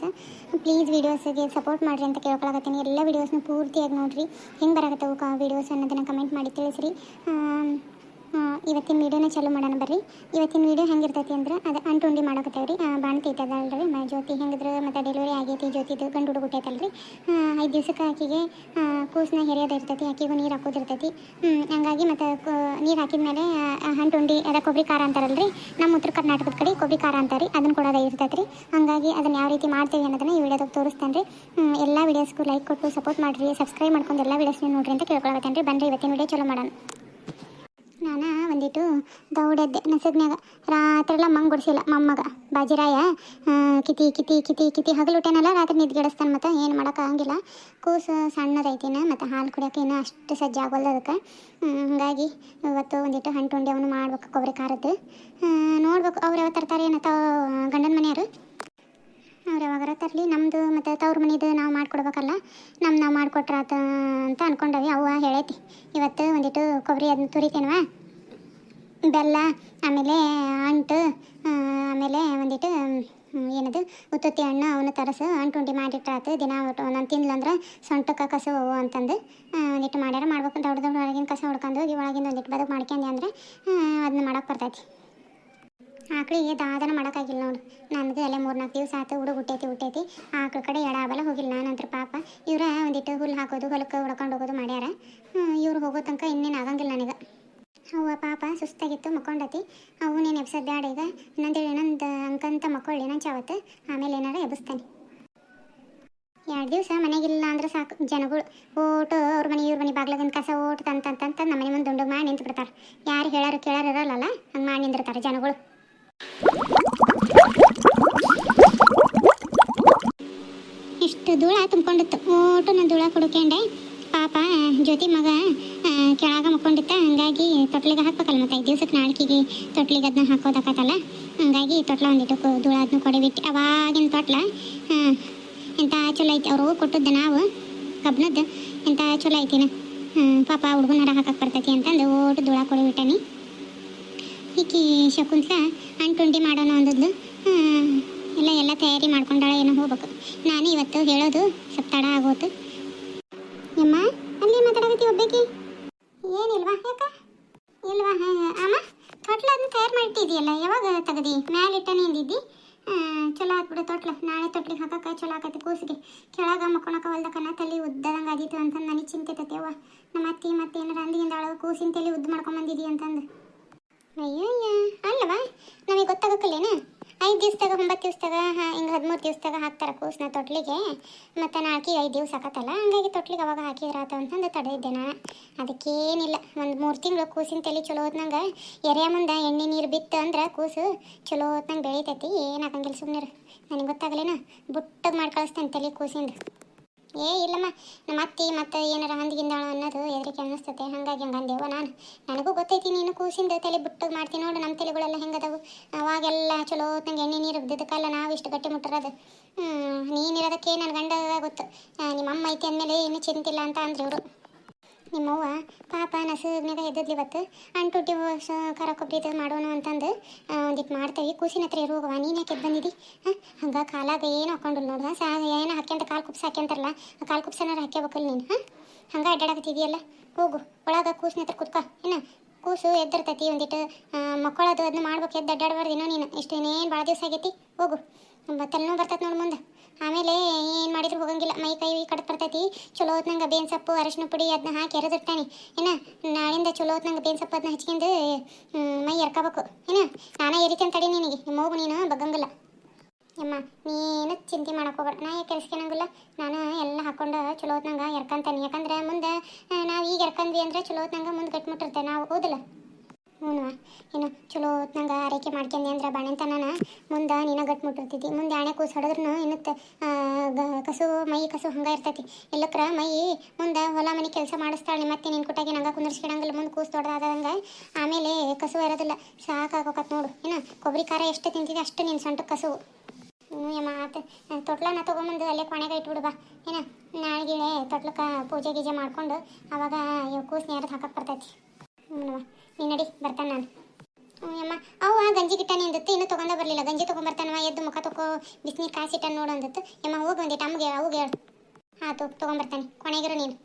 Videos. Please ವೀಡಿಯೋಸ್ಗೆ support ಮಾಡಿರಿ ಅಂತ ಕೇಳ್ಕೊಳಕತ್ತೀನಿ. ಎಲ್ಲ ವೀಡಿಯೋಸ್ನ ಪೂರ್ತಿಯಾಗಿ ನೋಡಿರಿ, ಹೆಂಗೆ ಬರಕತ್ತವು ವೀಡಿಯೋಸ್ ಅನ್ನೋದನ್ನು ಕಮೆಂಟ್ ಮಾಡಿ ತಿಳಿಸ್ರಿ. ಇವತ್ತಿನ ವೀಡಿಯೋನ ಚಾಲೂ ಮಾಡೋಣ ಬರ್ರಿ. ಇವತ್ತಿನ ವೀಡಿಯೋ ಹೆಂಗಿರ್ತೈತಿ ಅಂದ್ರೆ ಅದು ಅಂಟುಂಡಿ ಮಾಡಕತ್ತೇವ್ರಿ. ಬಾಣ್ತೈತದಲ್ರಿ ಜ್ಯೋತಿ ಹೆಂಗಿದ್ರೆ ಮತ್ತು ಡೆಲಿವರಿ ಆಗೈತಿ, ಜ್ಯೋತಿದು ಗಂಡು ಹುಡುಗ ಹುಟ್ಟೈತಲ್ರಿ. 5 ದಿವಸಕ್ಕೆ ಆಕೆಗೆ ಕೂಸನ್ನ ಹೆರಿಯೋದು ಇರ್ತೈತಿ, ಆಕೆಗೂ ನೀರು ಹಾಕೋದಿರ್ತೈತಿ. ಹಂಗಾಗಿ ಮತ್ತು ನೀರು ಹಾಕಿದ್ಮೇಲೆ ಅಂಟುಂಡಿ ಅದ ಕೊಬ್ಬರಿ ಖಾರ ಅಂತಾರಲ್ರಿ, ನಮ್ಮ ಉತ್ತರ ಕರ್ನಾಟಕದ ಕಡೆ ಕೊಬ್ಬರಿ ಖಾರ ಅಂತಾರೆ, ಅದನ್ನು ಕೊಡೋದು ಇರ್ತೈತಿ ರೀ. ಹಂಗಾಗಿ ಅದನ್ನು ಯಾವ ರೀತಿ ಮಾಡ್ತೀವಿ ಅನ್ನೋದನ್ನು ಈ ವಿಡಿಯೋದಾಗ ತೋರಿಸ್ತೇನೆ ರೀ. ಎಲ್ಲ ವೀಡಿಯೋಸ್ಗೂ ಲೈಕ್ ಕೊಟ್ಟು ಸಪೋರ್ಟ್ ಮಾಡಿರಿ, ಸಬ್ಸ್ಕ್ರೈಬ್ ಮಾಡ್ಕೊಂಡು ಎಲ್ಲ ವೀಡಿಯೋಸ್ನ ನೋಡ್ರಿ ಅಂತ ಕೇಳ್ಕೊಳಕತ್ತೇನೆ ರೀ. ಬನ್ರಿ ಇವತ್ತಿನ ವೀಡಿಯೋ ಚಲೋ ಮಾಡೋಣ. ನಾನು ಒಂದಿಟ್ಟು ದೌಡದ್ದೆ ನಸಗ್ನಾಗ, ರಾತ್ರೆಲ್ಲ ಮಂಗುಡಿಸಿಲ್ಲ ಮೊಮ್ಮಗ ಬಾಜಿರಾಯ. ಕಿತಿ ಕಿತಿ ಕಿತಿ ಕಿತಿ ಹಗಲುಟೇನಲ್ಲ, ರಾತ್ರಿ ನಿದ್ಗೆಡಿಸ್ತಾನೆ. ಮತ್ತು ಏನು ಮಾಡೋಕ್ಕಾಗಂಗಿಲ್ಲ, ಕೂಸು ಸಣ್ಣದೈತಿನ, ಮತ್ತು ಹಾಲು ಕುಡಿಯೋಕೆ ಇನ್ನೂ ಅಷ್ಟು ಸಜ್ಜಾಗೋಲ್ಲ ಅದಕ್ಕೆ. ಹಾಗಾಗಿ ಇವತ್ತು ಒಂದಿಟ್ಟು ಅಂಟುಂಡಿ ಅವನು ಮಾಡ್ಬೇಕು ಕೊಬ್ಬರಿ ಖಾರದ್ದು. ನೋಡ್ಬೇಕು ಅವ್ರು ಯಾವಾಗ ತರ್ತಾರೆ ಏನತ್ತ ಗಂಡನ ಮನೆಯವರು. ಅವ್ರು ಯಾವಾಗಾರ ತರಲಿ, ನಮ್ಮದು ಮತ್ತು ತವ್ರ ಮನೆದು ನಾವು ಮಾಡಿಕೊಡ್ಬೇಕಲ್ಲ, ನಾವು ಮಾಡಿಕೊಟ್ರಾತ ಅಂತ ಅಂದ್ಕೊಂಡವಿ. ಅವ್ವ ಹೇಳೈತಿ ಇವತ್ತು ಒಂದಿಟ್ಟು ಕೊಬ್ಬರಿ ಅದನ್ನ ತುರಿತೇನವ, ಬೆಲ್ಲ, ಆಮೇಲೆ ಅಂಟು, ಆಮೇಲೆ ಒಂದಿಟ್ಟು ಏನದು ಉತ್ತುತ್ತಿ ಹಣ್ಣು ಅವನು ತರಸು ಅಂಟುಂಡಿ ಮಾಡಿಟ್ರಾತು. ದಿನ ನಾನು ತಿನ್ಲಂದ್ರೆ ಸೊಂಟಕ್ಕೆ ಕಸ ಹೋಗು ಅಂತಂದು ಒಂದಿಟ್ಟು ಮಾಡ್ಯಾರ. ಮಾಡ್ಬೇಕು ದೊಡ್ಡ ಹೊರಗಿನ ಕಸ ಹೊಡ್ಕೊಂಡು ಹೋಗಿ ಒಳಗಿಂದ ಒಂದಿಟ್ಟು ಬದುಕು ಮಾಡ್ಕೊಂಡೆ ಅಂದರೆ ಅದನ್ನ ಮಾಡೋಕೆ ಬರ್ತೈತಿ. ಆಕಳಿಗೆ ದಾದನ ಮಾಡೋಕ್ಕಾಗಿಲ್ಲ ನೋಡು, ನನಗೆ ಅಲ್ಲೇ 3-4 ದಿವಸ ಆಯ್ತು ಹುಡುಗ ಹುಟ್ಟೈತಿ. ಆಕಳ ಕಡೆ ಎಡಾಬಲ ಹೋಗಿಲ್ಲ ನಾನಂತರ. ಪಾಪ ಇವ್ರ ಒಂದಿಟ್ಟು ಹುಲ್ಲು ಹಾಕೋದು, ಹೊಲಕ್ಕೆ ಹೊಡ್ಕೊಂಡು ಹೋಗೋದು ಮಾಡ್ಯಾರ. ಇವ್ರು ಹೋಗೋ ತನಕ ಇನ್ನೇನು ಆಗಂಗಿಲ್ಲ ನನಗೆ. ಅವ್ವ ಪಾಪ ಸುಸ್ತಾಗಿತ್ತು, ಮಕ್ಕೊಂಡತಿ. ಅವು ನೀನು ಎಬ್ಸೋದು ಬೇಡ ಈಗ, ಇನ್ನೊಂದು ಅಂಕಂತ ಮಕ್ಕೊಳ್ಳಿ ನಂಚಾವತ್ತು, ಆಮೇಲೆ ಏನಾರ ಎಬ್ಬಿಸ್ತಾನೆ. 2 ದಿವಸ ಮನೆಗಿಲ್ಲ ಅಂದ್ರೆ ಸಾಕು, ಜನಗಳು ಓಟು ಅವ್ರ ಮನೆ ಇವ್ರ ಮನೆ ಬಾಗ್ಲಾಗಿನ ಕಸ ಓಟು ತಂತಂತ ನಮ್ಮ ಮನೆ ಮುಂದೆ ದುಂಡು ಮಾಡಿ ನಿಂತು ಬಿಡ್ತಾರೆ. ಯಾರು ಹೇಳೋರು ಕೇಳೋರು ಇರಲ್ಲ, ಹಂಗೆ ಮಾಡಿ ನಿಂದಿರ್ತಾರೆ ಜನಗಳು. ಇಷ್ಟು ಧೂಳ ತುಂಬ್ಕೊಂಡಿತ್ತು, ಓಟು ನಾನು ಧೂಳ ಕುಡ್ಕೊಂಡೆ. ಪಾಪ ಜ್ಯೋತಿ ಮಗ ಕೆಳಗ ಮಕ್ಕೊಂಡಿತ್ತ, ಹಂಗಾಗಿ ತೊಟ್ಲಿಗೆ ಹಾಕ್ಬೇಕಲ್ಲ, ಮತ್ತು 5 ದಿವಸಕ್ಕೆ ನಾಲ್ಕಿಗೆ ತೊಟ್ಲಿಗೆ ಅದನ್ನ ಹಾಕೋದಾಕತ್ತಲ್ಲ. ಹಂಗಾಗಿ ತೊಟ್ಲ ಒಂದಿಟ್ಟು ಧೂಳ ಅದನ್ನ ಕೊಡಿಬಿಟ್ಟು ಅವಾಗಿನ ತೊಟ್ಲ ಎಂಥ ಚಲೋ ಐತಿ. ಅವರು ಕೊಟ್ಟದ್ದು ನಾವು ಕಬ್ಬನದ್ದು ಎಂಥ ಚಲೋ ಐತಿನ. ಪಾಪ ಹುಡುಗನ ಹರ ಹಾಕಕ್ಕೆ ಬರ್ತೈತಿ ಅಂತಂದು ಓಟು ಧೂಳ ಕೊಡಿಬಿಟ್ಟನಿ. ಈಕಿ ಶಕುಂತ್ಲ ಅಂಟುಂಡಿ ಮಾಡೋಣ ಅಂದದ್ದು. ಎಲ್ಲ ತಯಾರಿ ಮಾಡ್ಕೊಂಡಾಳ, ಏನೋ ಹೋಗ್ಬೇಕು. ನಾನು ಇವತ್ತು ಹೇಳೋದು ಸ್ವಲ್ಪ ತಡ ಆಗೋತು. ಅಮ್ಮ ಅಲ್ಲಿ ಮಾತಾಡಕತ್ತಿ ಒಬ್ಬೇಕಿ? ಏನಿಲ್ವಾ, ಯಾಕ ಇಲ್ವಾ? ಅಮ್ಮ ತೊಟ್ಲ ಅದನ್ನ ತಯಾರು ಮಾಡಿಟ್ಟಿದೆಯಲ್ಲ, ಯಾವಾಗ ತೆಗದಿ? ಮ್ಯಾಲಿಟ್ಟನೇ ಇಂದಿದ್ದಿ. ಚಲೋ ಆತ್ಬಿಡು ತೊಟ್ಲ, ನಾಳೆ ತೊಟ್ಲಿಗೆ ಹಾಕಕ್ಕೆ ಚಲೋ ಆಕತಿ. ಕೂಸಿಗೆ ಕೆಳಗ ಮಕ್ಕೊಳಕ ಹೊಲ್ದಕ್ಕನ ತಲೆ ಉದ್ದದಂಗೆ ಆಗಿತ್ತು ಅಂತಂದು ನನಗೆ ಚಿಂತೆ ತತ್ತೇವ. ನಮ್ಮ ಅತ್ತಿ ಮತ್ತೆ ಏನಾರ ಅಂದಿಗಿಂದ ಕೂಸಿನ ತಲೆ ಉದ್ದು ಮಾಡ್ಕೊಂಬಂದಿದ್ದೀ ಅಂತಂದು. ಅಯ್ಯೋ ಅಲ್ಲವಾ, ನಮಗೆ ಗೊತ್ತಾಗಕ್ಕಲ್ಲೇನು? 5 ದಿವಸದಾಗ 9 ದಿವಸದಾಗ ಹಿಂಗೆ 13 ದಿವಸದಾಗ ಹಾಕ್ತಾರೆ ಕೂಸನ್ನ ತೊಟ್ಲಿಗೆ. ಮತ್ತು ನಾಲ್ಕಿಗೆ 5 ದಿವಸ ಹಾಕತ್ತಲ್ಲ, ಹಂಗಾಗಿ ತೊಟ್ಲಿಗೆ ಅವಾಗ ಹಾಕಿದ್ರಾತ ಅಂತಂದು ತಡೆದಿದ್ದೆ ನಾನು. ಅದಕ್ಕೇನಿಲ್ಲ, ಒಂದು 3 ತಿಂಗಳು ಕೂಸಿನ ತಲೆ ಚಲೋ ಹೊತ್ನಂಗೆ ಎರೆಯ ಮುಂದೆ ಎಣ್ಣೆ ನೀರು ಬಿತ್ತು ಅಂದ್ರೆ ಕೂಸು ಚಲೋ ಹೊತ್ನಂಗೆ ಬೆಳೀತೈತಿ. ಏನಾಗಂಗಿಲ್ಲ, ಸುಮ್ಮನೆ ನನಗೆ ಗೊತ್ತಾಗಲೇನ, ಬುಟ್ಟಗೆ ಮಾಡಿ ಕಳಿಸ್ತೇನೆ ತಲೆ ಕೂಸಿಂದು. ಇಲ್ಲಮ್ಮ, ನಮ್ಮ ಅತ್ತಿ ಮತ್ತು ಏನಾರ ಹಂದಿಗಿಂದಾಳ ಅನ್ನೋದು ಎದರಿಕೆ ಅನ್ನಿಸ್ತೈತೆ, ಹಂಗಾಗಿ ಹಂಗೆ ಅಂದೇವ ನಾನು. ನನಗೂ ಗೊತ್ತೈತಿ ನೀನು ಕೂಸಿಂದ ತಲೆ ಬಿಟ್ಟು ಮಾಡ್ತೀನಿ ನೋಡು. ನಮ್ಮ ತಲೆಗಳೆಲ್ಲ ಹೆಂಗದವು, ಅವಾಗೆಲ್ಲ ಚಲೋ ನಂಗೆ ಎಣ್ಣೆ ನೀರು ಬಿದ್ದಕ್ಕಲ್ಲ ನಾವು ಇಷ್ಟು ಗಟ್ಟಿ ಮುಟ್ಟಿರೋದು. ನೀನಿರೋದಕ್ಕೆ ನನ್ನ ಗಂಡ ಗೊತ್ತು, ನಿಮ್ಮ ಅಮ್ಮ ಐತಿ ಅಂದಮೇಲೆ ಇನ್ನೂ ಚಿಂತಿಲ್ಲ ಅಂತ ಅಂದ್ರೆ ಇವರು. ನಿಮ್ಮವ್ವ ಪಾಪ ನಸುಗ್ನಾಗ ಎದ್ದದ್ಲಿ ಇವತ್ತು ಅಂಟುಟ್ಟಿ ಖಾರ ಕೊಬ್ಬರಿ ಮಾಡೋಣ ಅಂತಂದು ಒಂದಿಟ್ಟು ಮಾಡ್ತೇವೆ. ಕೂಸಿನ ಹತ್ರ ಇರುವಾಗ ನೀನು ಯಾಕೆ ಬಂದಿದ್ದಿ? ಹಂಗೆ ಕಾಲಾಗ ಏನು ಹಾಕೊಂಡು ನೋಡು, ಏನೋ ಹಾಕ್ಯಂತ ಕಾಲು ಕುಪ್ಸ ಹಾಕ್ಯಂತಾರಲ್ಲ, ಆ ಕಾಲು ಕುಪ್ಸನಾರು ಹಾಕ್ಯಬೇಕಲ್ಲ ನೀನು. ಹಂಗೆ ಅಡ್ಡಾಡಕತ್ತಿದೆಯಲ್ಲ, ಹೋಗು ಒಳಗೆ ಕೂಸಿನ ಹತ್ರ ಕುತ್ಕೊ. ಏನು ಕೂಸು ಎದ್ದಿರ್ತೈತಿ, ಒಂದಿಟ್ಟು ಮಕ್ಕಳದು ಅದನ್ನ ಮಾಡ್ಬೇಕು, ಎದ್ದು ಅಡ್ಡಾಡಬಾರ್ದೇನೋ ನೀನು. ಇಷ್ಟು ಇನ್ನೇನು ಭಾಳ ದಿವಸ ಆಗೈತಿ, ಹೋಗು. ತಲೆನೋ ಬರ್ತೈತೆ ನೋಡಿ ಮುಂದೆ. ಆಮೇಲೆ ಏನು ಮಾಡಿದ್ರು ಹೋಗಂಗಿಲ್ಲ, ಮೈ ಕೈ ಕಡ್ದು ಬರ್ತೈತಿ. ಚಲೋ ಹೊತ್ನಂಗೆ ಬೇವಿನ ಸೊಪ್ಪು ಅರಶಿನ ಪುಡಿ ಅದನ್ನ ಹಾಕಿ ಎರೆದಿರ್ತಾನೆ. ನಾಳಿಂದ ಚಲೋ ಹೊತ್ನಂಗೆ ಬೇವಿನ ಸೊಪ್ಪು ಅದನ್ನ ಹಚ್ಕೊಂಡು ಮೈ ಎರ್ಕೋಬೇಕು. ನಾನೇ ಎರಿತೇನೆ ತಡಿ ನಿನಗೆ, ನಿಮ್ಮ ಹೋಗು ನೀನು ಬಗ್ಗಂಗಿಲ್ಲ. ಅಮ್ಮ ನೀನು ಚಿಂತೆ ಮಾಡಕ್ಕೆ ಹೋಗ್ಬೇಡ, ನಾ ಯಾಕೆ ಕೆಲ್ಸ್ಕೊಳಂಗಿಲ್ಲ. ನಾನು ಎಲ್ಲ ಹಾಕ್ಕೊಂಡು ಚಲೋ ಹೊತ್ನಂಗೆ ಎರ್ಕೊಂತಾನೆ. ಯಾಕಂದ್ರೆ ಮುಂದೆ ನಾವು ಈಗ ಎರ್ಕೊಂಡ್ವಿ ಅಂದರೆ ಚಲೋ ಹೊತ್ನಂಗೆ ಮುಂದೆ ಗಟ್ಟಿಮುಟ್ಟಿರ್ತೇವೆ ನಾವು, ಹೌದಿಲ್ಲ? ಏನು ಚಲೋ ಹೊತ್ನಂಗೆ ಆರೈಕೆ ಮಾಡ್ಕೊಂಡೆ ಅಂದ್ರೆ ಬಾಣಂತನ ಮುಂದೆ ನೀನು ಗಟ್ಟಿ ಮುಟ್ಟಿರ್ತಿದ್ದಿ. ಮುಂದೆ ಆಣೆ ಕೂಸು ಹೊಡೆದ್ರೂ ಇನ್ನು ಕಸು ಮೈ ಕಸು ಹಂಗೆ ಇರ್ತೈತಿ. ಎಲ್ಲಕ್ರ ಮೈ ಮುಂದೆ ಹೊಲ ಮನೆ ಕೆಲಸ ಮಾಡಿಸ್ತಾಳೆ. ಮತ್ತೆ ನಿನ್ನ ಕುಟ್ಟಾಗಿ ನಂಗೆ ಕುಂದರ್ಸ್ಕಿಡಂಗಿಲ್ಲ, ಮುಂದೆ ಕೂಸು ದೊಡ್ಡದಾದಂಗೆ ಆಮೇಲೆ ಕಸು ಇರೋದಿಲ್ಲ, ಸಾಕಾಗೋಕತ್ ನೋಡು. ಕೊಬ್ಬರಿ ಖಾರ ಎಷ್ಟು ತಿಂತಿದ್ದೆ ಅಷ್ಟು ನಿನ್ನ ಸೊಂಟಕ್ಕೆ ಕಸು. ಯಮ್ಮ ಆತ ತೊಟ್ಲನ ತೊಗೊಂಬಂದು ಅಲ್ಲೇ ಕೊನೆಗೆ ಇಟ್ಬಿಡು ಬಾ. ನಾಳೆಗೆ ತೊಟ್ಲಕ್ಕೆ ಪೂಜೆ ಗೀಜೆ ಮಾಡ್ಕೊಂಡು ಅವಾಗ ಕೂಸು ನೇರದು ಹಾಕಕ್ಕೆ ಬರ್ತೈತಿ. ನೀನು ನಡಿ ಬರ್ತಾನೆ ನಾನು. ಅಮ್ಮ ಅವ್ವ ಗಂಜಿ ಗಿಟ್ಟ ನಿಂದತ್ತೆ ಇನ್ನೂ ತೊಗೊಂಡ ಬರಲಿಲ್ಲ. ಗಂಜಿ ತೊಗೊಂಬರ್ತಾನವ, ಎದ್ದು ಮುಖ ತಗೋ ಬಿಸಿನೀರು ಕಾಸಿಟ್ಟ ನೋಡು ಅಂದತ್ತು ಯಮ್ಮ ಹೋಗಿ ಒಂದಿಟ್ಟು ಅಮ್ಮಗೆ ಅವುಗೆ ಹೇಳು ಆತು ತೊಗೊಂಬರ್ತಾನೆ ಕೊನೆಗಿರು ನೀನು